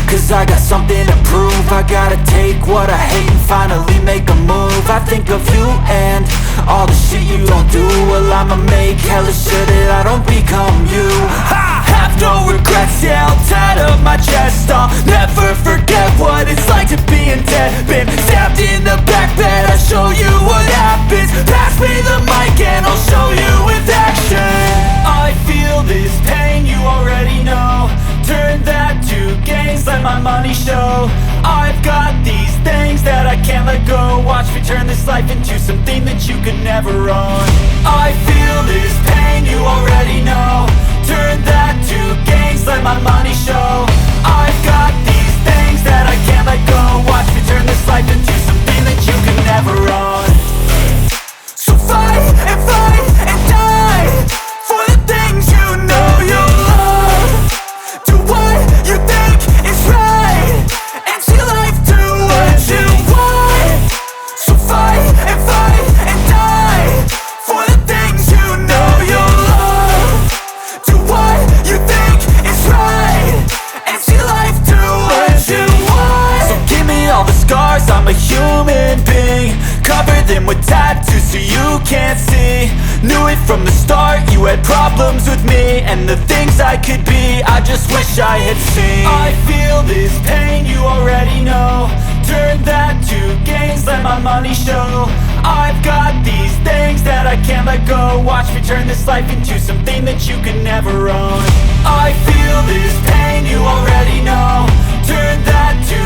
Cause I got something to prove. I gotta take what I hate and finally make a move. I think of you and all the shit you don't do. Well, I'ma make hella sure that I don't become you. I have no regrets, yeah, I'll tattoo my chest. I'll never forget what it's like to be in debt. Been stabbed in the back bed, I'll show you what happens. Pass me the mic and I'll show you with action. I feel this pain, you already know. Turn that to gains, let my money show. I've got these things that I can't let go. Watch me turn this life into something that you could never own. I feel this pain, you already know. Turn that to gains, let my money show. I've got these things that I can't let go. Watch me turn this life into something that you could never own. So fight and die for the things you know you love. Do what you think is right and see life do what you want. So fight and die for the things you know you love. Do what you think is right and see life do what you want. So give me all the scars, I'm a human being. Cover them with tattoos so you can't see. Knew it from the start, you had problems with me and the things I could be, I just wish I had seen. I feel this pain, you already know. Turn that to gains, let my money show. I've got these things that I can't let go. Watch me turn this life into something that you can never own. I feel this pain, you already know. Turn that to